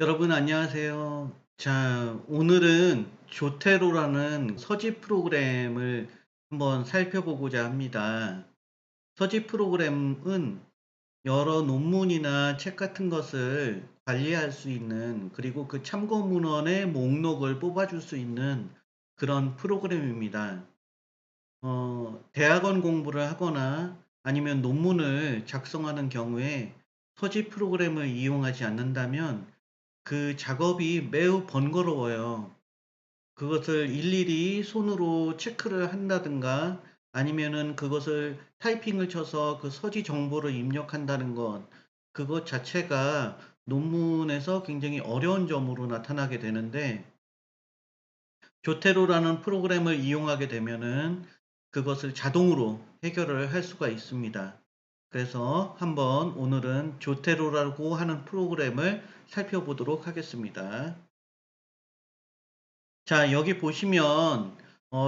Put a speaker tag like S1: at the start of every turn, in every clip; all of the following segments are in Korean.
S1: 여러분 안녕하세요. 자, 오늘은 조테로라는 서지 프로그램을 한번 살펴보고자 합니다. 서지 프로그램은 여러 논문이나 책 같은 것을 관리할 수 있는, 그리고 그 참고 문헌의 목록을 뽑아줄 수 있는 그런 프로그램입니다. 대학원 공부를 하거나 아니면 논문을 작성하는 경우에 서지 프로그램을 이용하지 않는다면 그 작업이 매우 번거로워요. 그것을 일일이 손으로 체크를 한다든가 아니면은 그것을 타이핑을 쳐서 그 서지 정보를 입력한다는 것, 그것 자체가 논문에서 굉장히 어려운 점으로 나타나게 되는데, 조테로라는 프로그램을 이용하게 되면은 그것을 자동으로 해결을 할 수가 있습니다. 그래서 한번 오늘은 조테로라고 하는 프로그램을 살펴보도록 하겠습니다. 자, 여기 보시면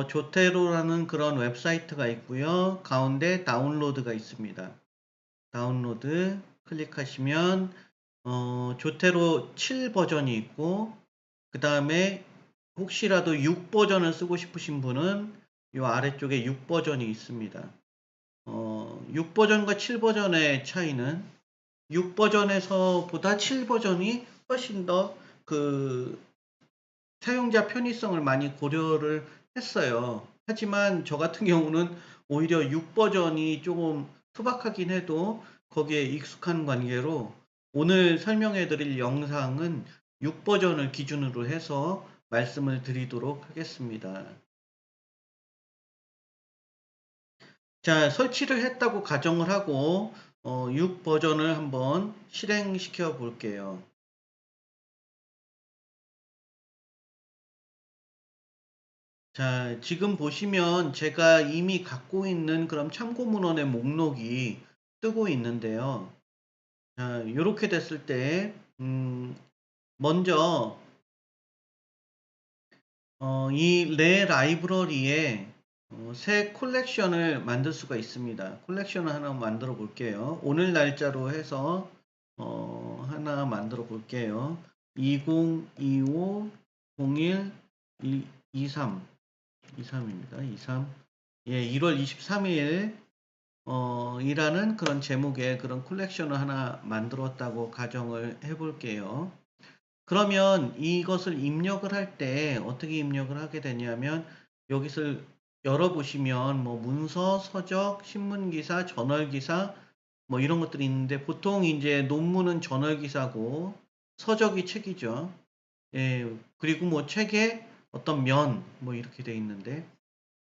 S1: 조테로라는 그런 웹사이트가 있고요. 가운데 다운로드가 있습니다. 다운로드 클릭하시면 조테로 7 버전이 있고, 그 다음에 혹시라도 6 버전을 쓰고 싶으신 분은 이 아래쪽에 6 버전이 있습니다. 6 버전과 7 버전의 차이는 6 버전에서보다 7 버전이 훨씬 더그 사용자 편의성을 많이 고려를 했어요. 하지만 저 같은 경우는 오히려 6 버전이 조금 투박하긴 해도 거기에 익숙한 관계로 오늘 설명해 드릴 영상은 6 버전을 기준으로 해서 말씀을 드리도록 하겠습니다. 자, 설치를 했다고 가정을 하고 6 버전을 한번 실행시켜 볼게요. 자, 지금 보시면 제가 이미 갖고 있는 그런 참고 문헌의 목록이 뜨고 있는데요. 자, 이렇게 됐을 때, 먼저, 이 레 라이브러리에 새 콜렉션을 만들 수가 있습니다. 콜렉션을 하나 만들어 볼게요. 오늘 날짜로 해서, 하나 만들어 볼게요. 2025 01 23 23입니다. 23. 예, 1월 23일 이라는 그런 제목의 그런 콜렉션을 하나 만들었다고 가정을 해 볼게요. 그러면 이것을 입력을 할 때 어떻게 입력을 하게 되냐면, 여기서 열어 보시면 뭐 문서, 서적, 신문 기사, 저널 기사 뭐 이런 것들이 있는데, 보통 이제 논문은 저널 기사고 서적이 책이죠. 예, 그리고 뭐 책에 어떤 면 뭐 이렇게 돼 있는데,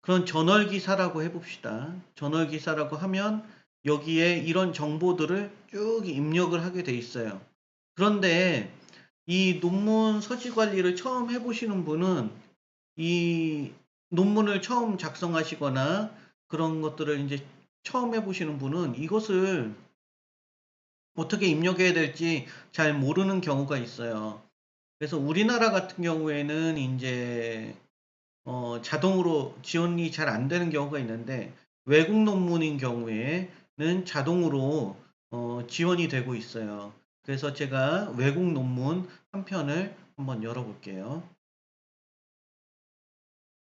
S1: 그런 저널 기사라고 해봅시다. 저널 기사라고 하면 여기에 이런 정보들을 쭉 입력을 하게 돼 있어요. 그런데 이 논문 서지 관리를 처음 해보시는 분은, 이 논문을 처음 작성하시거나 그런 것들을 이제 처음 해보시는 분은 이것을 어떻게 입력해야 될지 잘 모르는 경우가 있어요. 그래서 우리나라 같은 경우에는 이제 자동으로 지원이 잘 안 되는 경우가 있는데, 외국 논문인 경우에는 자동으로 지원이 되고 있어요. 그래서 제가 외국 논문 한 편을 한번 열어볼게요.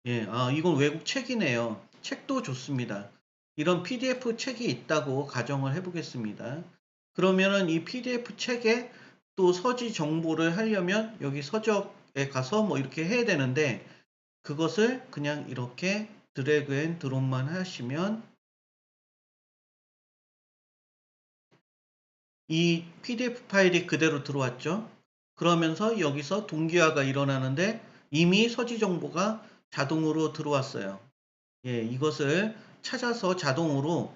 S1: 예, 이건 외국 책이네요. 책도 좋습니다. 이런 PDF 책이 있다고 가정을 해보겠습니다. 그러면은 이 PDF 책에 또 서지 정보를 하려면 여기 서적에 가서 뭐 이렇게 해야 되는데, 그것을 그냥 이렇게 드래그 앤 드롭만 하시면 이 PDF 파일이 그대로 들어왔죠. 그러면서 여기서 동기화가 일어나는데 이미 서지 정보가 자동으로 들어왔어요. 예, 이것을 찾아서 자동으로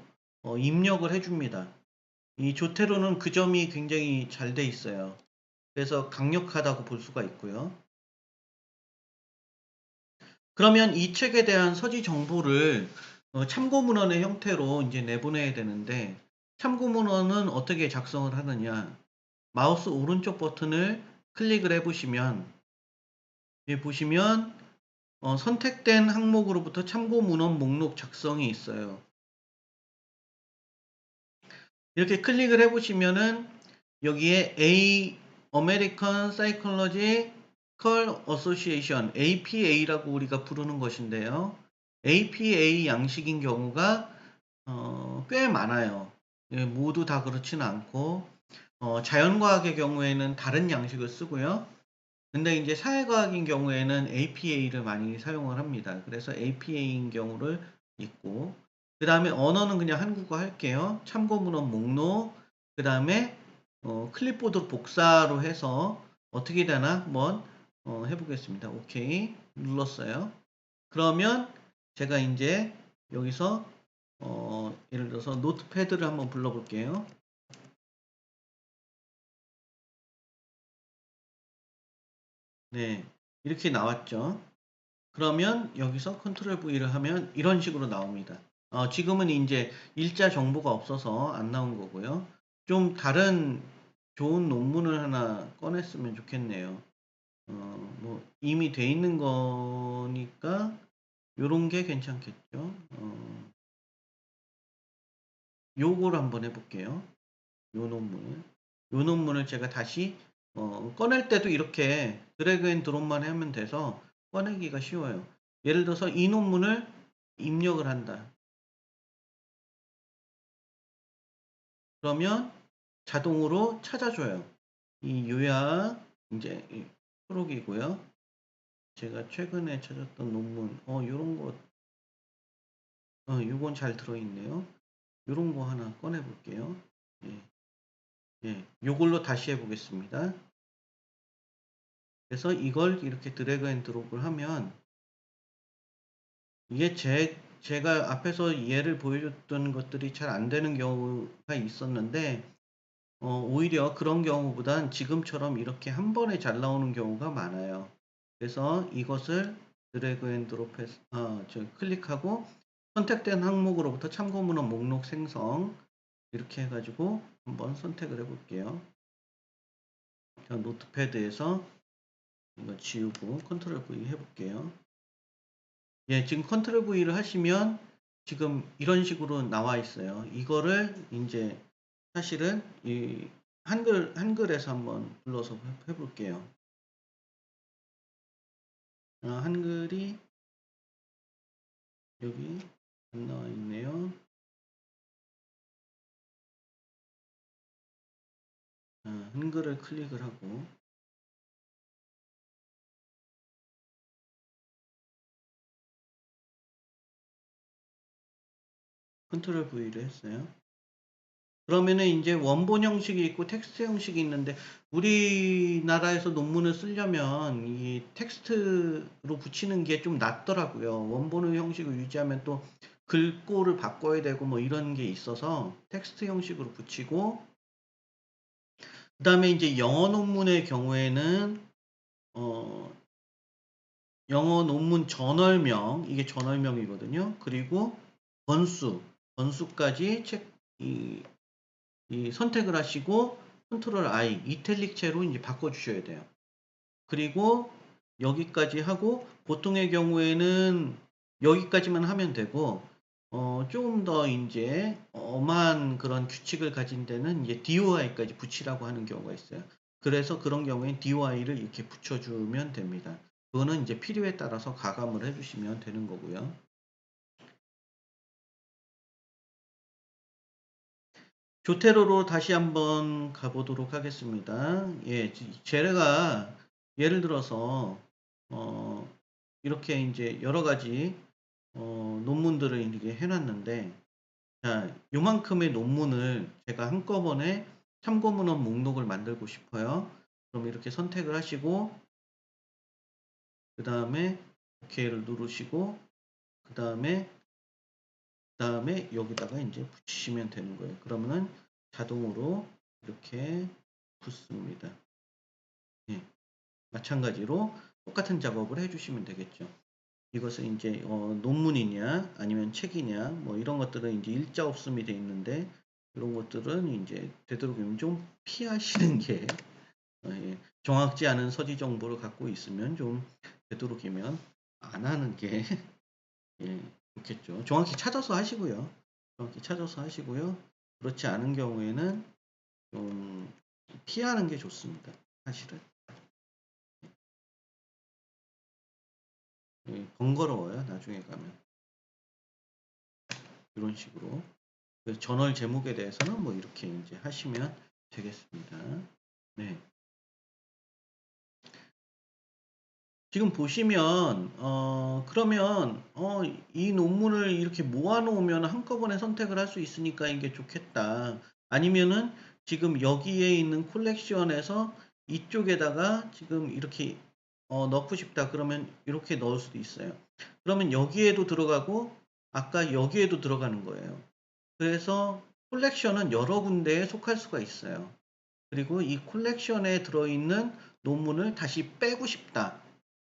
S1: 입력을 해줍니다. 이 조테로는 그 점이 굉장히 잘 돼 있어요. 그래서 강력하다고 볼 수가 있고요. 그러면 이 책에 대한 서지 정보를 참고 문헌의 형태로 이제 내보내야 되는데, 참고 문헌은 어떻게 작성을 하느냐? 마우스 오른쪽 버튼을 클릭을 해보시면, 여기 보시면 선택된 항목으로부터 참고 문헌 목록 작성이 있어요. 이렇게 클릭을 해보시면은 여기에 A American Psychological Association, APA라고 우리가 부르는 것인데요. APA 양식인 경우가 꽤 많아요. 예, 모두 다 그렇지는 않고 자연과학의 경우에는 다른 양식을 쓰고요. 근데 이제 사회과학인 경우에는 APA를 많이 사용을 합니다. 그래서 APA인 경우를 있고, 그 다음에 언어는 그냥 한국어 할게요. 참고문헌 목록, 그 다음에 클립보드 복사로 해서 어떻게 되나 한번 해보겠습니다. 오케이 눌렀어요. 그러면 제가 이제 여기서 예를 들어서 노트패드를 한번 불러볼게요. 네, 이렇게 나왔죠. 그러면 여기서 컨트롤 V를 하면 이런 식으로 나옵니다. 지금은 이제 일자 정보가 없어서 안 나온 거고요. 좀 다른 좋은 논문을 하나 꺼냈으면 좋겠네요. 뭐 이미 돼 있는 거니까 요런 게 괜찮겠죠. 요걸 한번 해볼게요. 요 논문을 제가 다시 꺼낼 때도 이렇게 드래그 앤 드롭만 하면 돼서 꺼내기가 쉬워요. 예를 들어서 이 논문을 입력을 한다. 그러면 자동으로 찾아줘요. 이 요약 이제 프록이고요. 제가 최근에 찾았던 논문, 요런 거, 요건 잘 들어있네요. 요런 거 하나 꺼내 볼게요. 예, 예, 요걸로 다시 해보겠습니다. 그래서 이걸 이렇게 드래그 앤 드롭을 하면 이게 제가 앞에서 예를 보여줬던 것들이 잘 안 되는 경우가 있었는데 오히려 그런 경우보단 지금처럼 이렇게 한 번에 잘 나오는 경우가 많아요. 그래서 이것을 드래그 앤 드롭해서 클릭하고 선택된 항목으로부터 참고문헌 목록 생성 이렇게 해가지고 한번 선택을 해볼게요. 자, 노트패드에서 이거 지우고 컨트롤 V 해볼게요. 예, 지금 컨트롤 V를 하시면 지금 이런 식으로 나와 있어요. 이거를 이제 사실은 이 한글에서 한번 불러서 해볼게요. 한글이 여기 안 나와 있네요. 한글을 클릭을 하고 컨트롤 V를 했어요. 그러면은 이제 원본 형식이 있고 텍스트 형식이 있는데 우리나라에서 논문을 쓰려면 이 텍스트로 붙이는 게 좀 낫더라고요. 원본의 형식을 유지하면 또 글꼴을 바꿔야 되고 뭐 이런 게 있어서 텍스트 형식으로 붙이고 그 다음에 이제 영어 논문의 경우에는 어, 영어 논문 저널명 이게 저널명이거든요. 그리고 번수까지 이 선택을 하시고 컨트롤 I 이탈릭체로 이제 바꿔주셔야 돼요. 그리고 여기까지 하고 보통의 경우에는 여기까지만 하면 되고 조금 더 이제 엄한 그런 규칙을 가진 데는 이제 DOI까지 붙이라고 하는 경우가 있어요. 그래서 그런 경우엔 DOI를 이렇게 붙여주면 됩니다. 그거는 이제 필요에 따라서 가감을 해주시면 되는 거고요. 조테로로 다시 한번 가보도록 하겠습니다. 예, 제가 예를 들어서 이렇게 이제 여러 가지 논문들을 이렇게 해놨는데 자, 요만큼의 논문을 제가 한꺼번에 참고문헌 목록을 만들고 싶어요. 그럼 이렇게 선택을 하시고 그 다음에 OK를 누르시고 그 다음에 여기다가 이제 붙이시면 되는 거예요. 그러면은 자동으로 이렇게 붙습니다. 예, 마찬가지로 똑같은 작업을 해주시면 되겠죠. 이것은 이제 논문이냐 아니면 책이냐 뭐 이런 것들은 이제 일자 없음이 되어 있는데 이런 것들은 이제 되도록이면 좀 피하시는 게 예, 정확지 않은 서지 정보를 갖고 있으면 좀 되도록이면 안 하는 게 예, 좋겠죠. 정확히 찾아서 하시고요. 정확히 찾아서 하시고요. 그렇지 않은 경우에는 좀 피하는 게 좋습니다. 사실은. 번거로워요. 나중에 가면. 이런 식으로. 그래서 저널 제목에 대해서는 뭐 이렇게 이제 하시면 되겠습니다. 네. 지금 보시면 그러면 이 논문을 이렇게 모아놓으면 한꺼번에 선택을 할 수 있으니까 이게 좋겠다. 아니면은 지금 여기에 있는 콜렉션에서 이쪽에다가 지금 이렇게 넣고 싶다 그러면 이렇게 넣을 수도 있어요. 그러면 여기에도 들어가고 아까 여기에도 들어가는 거예요. 그래서 콜렉션은 여러 군데에 속할 수가 있어요. 그리고 이 콜렉션에 들어있는 논문을 다시 빼고 싶다.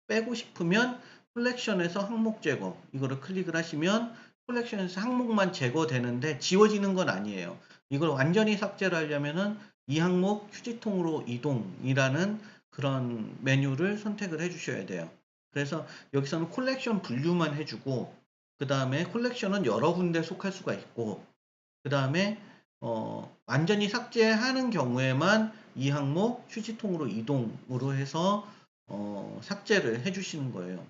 S1: 빼고 싶으면 콜렉션에서 항목 제거 이거를 클릭을 하시면 콜렉션에서 항목만 제거되는데 지워지는 건 아니에요. 이걸 완전히 삭제를 하려면은 이 항목 휴지통으로 이동이라는 그런 메뉴를 선택을 해 주셔야 돼요. 그래서 여기서는 콜렉션 분류만 해주고 그 다음에 콜렉션은 여러 군데 속할 수가 있고 그 다음에 완전히 삭제하는 경우에만 이 항목 휴지통으로 이동으로 해서 삭제를 해주시는 거예요.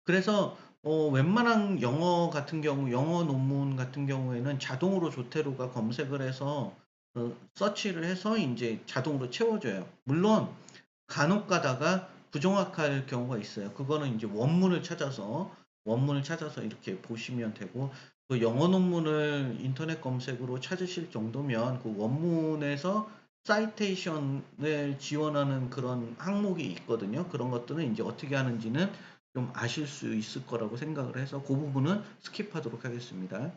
S1: 그래서 웬만한 영어 같은 경우, 영어 논문 같은 경우에는 자동으로 조태로가 검색을 해서 서치를 해서 이제 자동으로 채워줘요. 물론 간혹 가다가 부정확할 경우가 있어요. 그거는 이제 원문을 찾아서 이렇게 보시면 되고 그 영어 논문을 인터넷 검색으로 찾으실 정도면 그 원문에서 사이테이션을 지원하는 그런 항목이 있거든요. 그런 것들은 이제 어떻게 하는지는 좀 아실 수 있을 거라고 생각을 해서 그 부분은 스킵하도록 하겠습니다.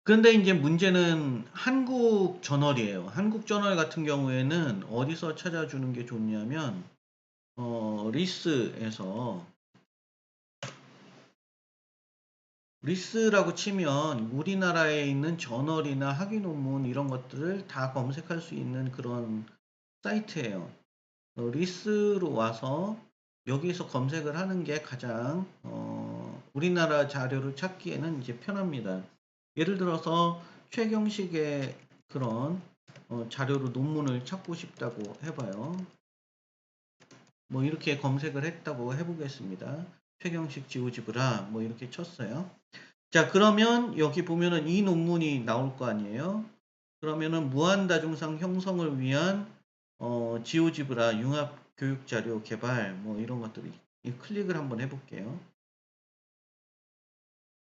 S1: 그런데 이제 문제는 한국 저널이에요. 한국 저널 같은 경우에는 어디서 찾아주는 게 좋냐면 리스에서 리스라고 치면 우리나라에 있는 저널이나 학위 논문 이런 것들을 다 검색할 수 있는 그런 사이트예요. 리스로 와서 여기서 검색을 하는 게 가장 우리나라 자료를 찾기에는 이제 편합니다. 예를 들어서 최경식의 그런 자료로 논문을 찾고 싶다고 해봐요. 뭐 이렇게 검색을 했다고 해보겠습니다. 최경식 지오지브라 뭐 이렇게 쳤어요. 자 그러면 여기 보면은 이 논문이 나올 거 아니에요. 그러면은 무한다중상 형성을 위한 지오지브라 융합 교육자료 개발 뭐 이런 것들이 클릭을 한번 해볼게요.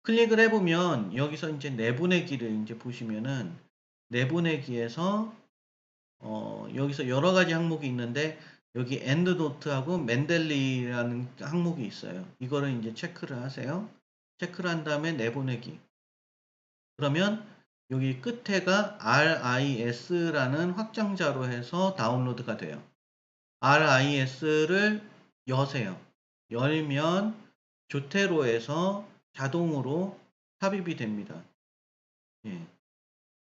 S1: 클릭을 해보면 여기서 이제 내보내기를 이제 보시면은 내보내기에서 여기서 여러 가지 항목이 있는데 여기 엔드노트하고 맨델리라는 항목이 있어요. 이거를 이제 체크를 하세요. 체크를 한 다음에 내보내기. 그러면 여기 끝에가 RIS라는 확장자로 해서 다운로드가 돼요. RIS를 여세요. 열면 조테로에서 자동으로 삽입이 됩니다. 예,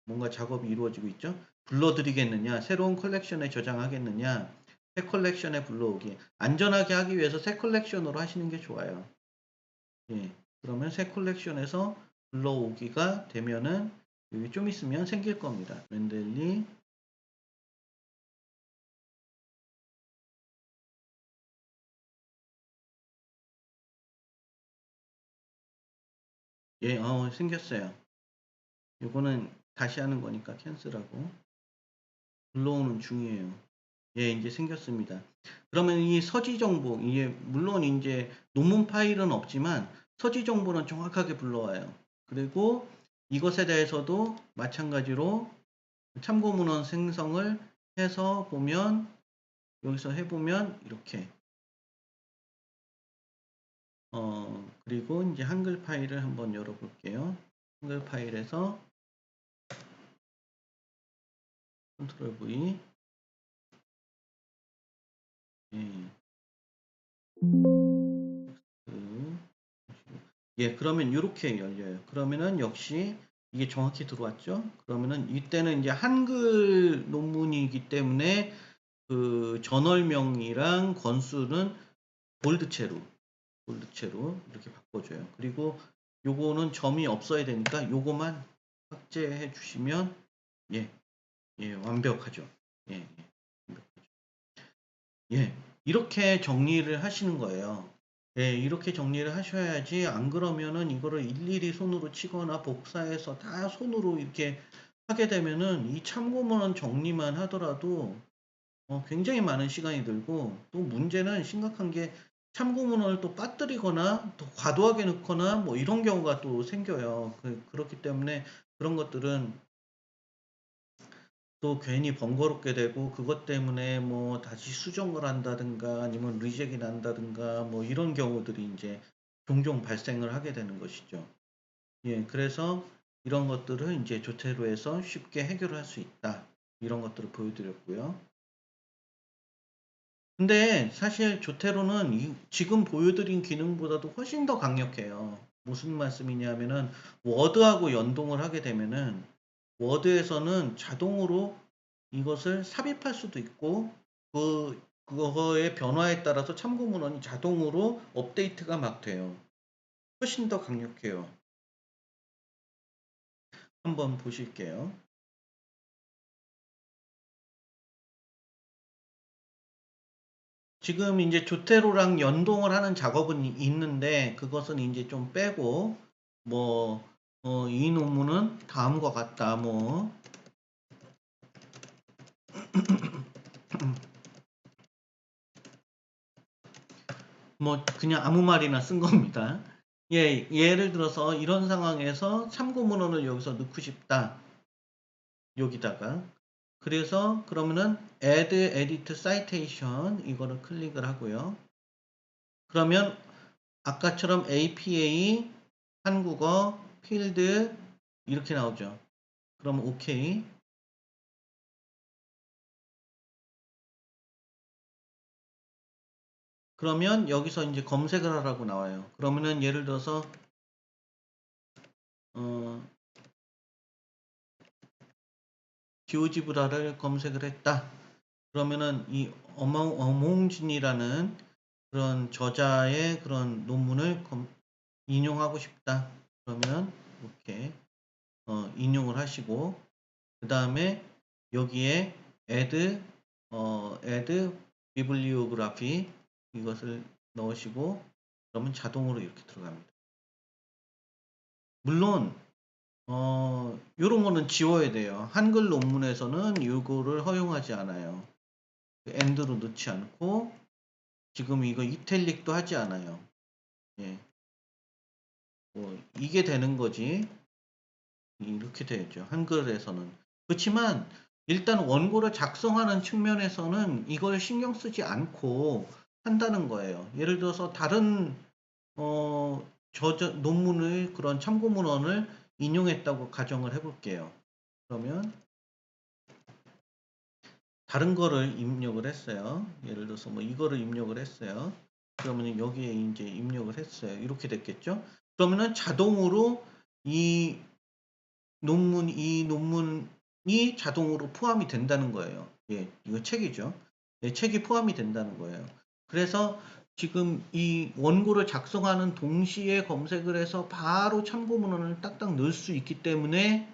S1: 뭔가 작업이 이루어지고 있죠. 불러드리겠느냐, 새로운 컬렉션에 저장하겠느냐, 새 컬렉션에 불러오기. 안전하게 하기 위해서 새 컬렉션으로 하시는 게 좋아요. 예, 그러면 새 컬렉션에서 불러오기가 되면은 여기 좀 있으면 생길 겁니다. 맨델리 예, 생겼어요. 이거는 다시 하는 거니까 캔슬하고 불러오는 중이에요. 예, 이제 생겼습니다. 그러면 이 서지 정보, 이게 물론 이제 논문 파일은 없지만 서지 정보는 정확하게 불러와요. 그리고 이것에 대해서도 마찬가지로 참고 문헌 생성을 해서 보면 여기서 해보면 이렇게 그리고 이제 한글 파일을 한번 열어볼게요. 한글 파일에서 컨트롤 V 예, 예, 그러면 이렇게 열려요. 그러면은 역시 이게 정확히 들어왔죠? 그러면은 이때는 이제 한글 논문이기 때문에 그 저널명이랑 권수는 볼드체로 이렇게 바꿔줘요. 그리고 요거는 점이 없어야 되니까 요거만 삭제해 주시면 예, 예, 완벽하죠. 예, 예. 예, 이렇게 정리를 하시는 거예요. 예, 이렇게 정리를 하셔야지 안 그러면은 이거를 일일이 손으로 치거나 복사해서 다 손으로 이렇게 하게 되면은 이 참고문헌 정리만 하더라도 굉장히 많은 시간이 들고 또 문제는 심각한 게 참고문헌을 또 빠뜨리거나 또 과도하게 넣거나 뭐 이런 경우가 또 생겨요. 그렇기 때문에 그런 것들은 또 괜히 번거롭게 되고 그것 때문에 뭐 다시 수정을 한다든가 아니면 리젝이 난다든가 뭐 이런 경우들이 이제 종종 발생을 하게 되는 것이죠. 예, 그래서 이런 것들을 이제 조테로에서 쉽게 해결할 수 있다. 이런 것들을 보여드렸고요. 근데 사실 조테로는 지금 보여드린 기능보다도 훨씬 더 강력해요. 무슨 말씀이냐면은 워드하고 연동을 하게 되면은 워드에서는 자동으로 이것을 삽입할 수도 있고 그거의 변화에 따라서 참고 문헌이 자동으로 업데이트가 막 돼요. 훨씬 더 강력해요. 한번 보실게요. 지금 이제 조테로랑 연동을 하는 작업은 있는데 그것은 이제 좀 빼고 뭐 이 논문은 다음과 같다. 뭐 그냥 아무 말이나 쓴 겁니다. 예, 예를 들어서 이런 상황에서 참고 문헌을 여기서 넣고 싶다. 여기다가 그래서 그러면은 add edit citation 이거를 클릭을 하고요. 그러면 아까처럼 APA 한국어 필드 이렇게 나오죠. 그럼 OK. 그러면 여기서 이제 검색을 하라고 나와요. 그러면은 예를 들어서 어, 지오지브라를 검색을 했다. 그러면은 이 어몽진이라는 그런 저자의 그런 논문을 인용하고 싶다. 그러면 이렇게 인용을 하시고 그 다음에 여기에 add bibliography 이것을 넣으시고 그러면 자동으로 이렇게 들어갑니다. 물론 요런 거는 지워야 돼요. 한글 논문에서는 이거를 허용하지 않아요. end로 넣지 않고 지금 이거 이탈릭도 하지 않아요. 예. 이게 되는 거지. 이렇게 되죠. 한글에서는. 그렇지만 일단 원고를 작성하는 측면에서는 이걸 신경 쓰지 않고 한다는 거예요. 예를 들어서 다른 논문을 그런 참고 문헌을 인용했다고 가정을 해볼게요. 그러면 다른 거를 입력을 했어요. 예를 들어서 뭐 이거를 입력을 했어요. 그러면 여기에 이제 입력을 했어요. 이렇게 됐겠죠? 그러면은 자동으로 이 이 논문이 자동으로 포함이 된다는 거예요. 예, 이거 책이죠. 예, 책이 포함이 된다는 거예요. 그래서 지금 이 원고를 작성하는 동시에 검색을 해서 바로 참고 문헌을 딱딱 넣을 수 있기 때문에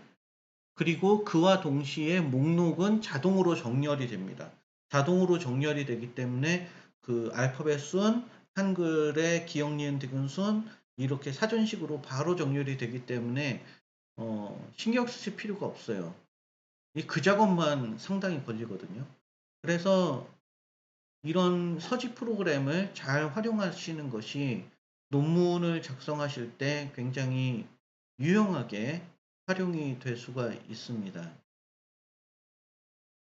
S1: 그리고 그와 동시에 목록은 자동으로 정렬이 됩니다. 자동으로 정렬이 되기 때문에 그 알파벳 순, 한글의 기억, 니은, 디귿 순 이렇게 사전식으로 바로 정렬이 되기 때문에 신경 쓰실 필요가 없어요. 그 작업만 상당히 걸리거든요. 그래서 이런 서지 프로그램을 잘 활용하시는 것이 논문을 작성하실 때 굉장히 유용하게 활용이 될 수가 있습니다.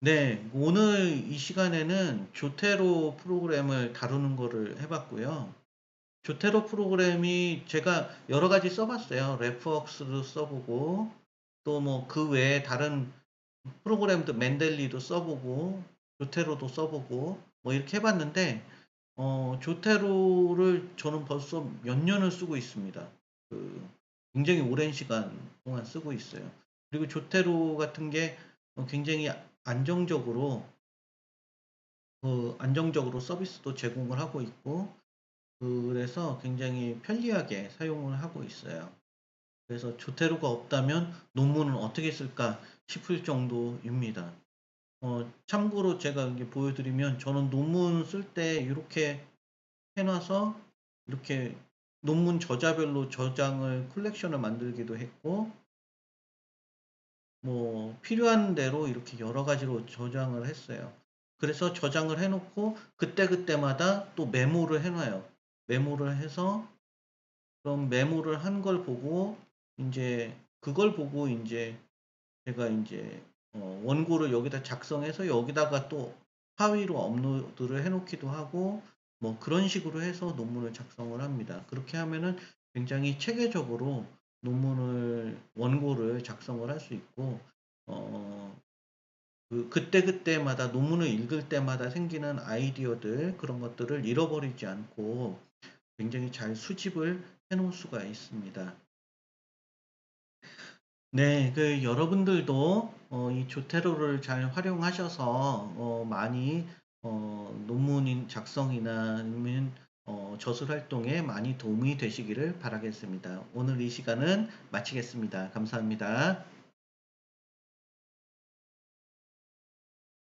S1: 네, 오늘 이 시간에는 조테로 프로그램을 다루는 거를 해봤고요. 조테로 프로그램이 제가 여러 가지 써봤어요. 레프웍스도 써보고 또 뭐 그 외에 다른 프로그램도 맨델리도 써보고 조테로도 써보고 뭐 이렇게 해봤는데 조테로를 저는 벌써 몇 년을 쓰고 있습니다. 굉장히 오랜 시간 동안 쓰고 있어요. 그리고 조테로 같은 게 굉장히 안정적으로 안정적으로 서비스도 제공을 하고 있고 그래서 굉장히 편리하게 사용을 하고 있어요. 그래서 조테로가 없다면 논문은 어떻게 쓸까 싶을 정도입니다. 참고로 제가 이게 보여드리면 저는 논문 쓸 때 이렇게 해놔서 이렇게 논문 저자별로 저장을 컬렉션을 만들기도 했고 뭐 필요한 대로 이렇게 여러 가지로 저장을 했어요. 그래서 저장을 해놓고 그때그때마다 또 메모를 해놔요. 메모를 해서 그럼 메모를 한 걸 보고 이제 그걸 보고 이제 제가 이제 원고를 여기다 작성해서 여기다가 또 하위로 업로드를 해놓기도 하고 뭐 그런 식으로 해서 논문을 작성을 합니다. 그렇게 하면은 굉장히 체계적으로 논문을 원고를 작성을 할 수 있고 어, 그때그때마다 논문을 읽을 때마다 생기는 아이디어들 그런 것들을 잃어버리지 않고 굉장히 잘 수집을 해 놓을 수가 있습니다. 네, 여러분들도 이 조테로를 잘 활용하셔서 많이 논문 작성이나 아니면 저술 활동에 많이 도움이 되시기를 바라겠습니다. 오늘 이 시간은 마치겠습니다. 감사합니다.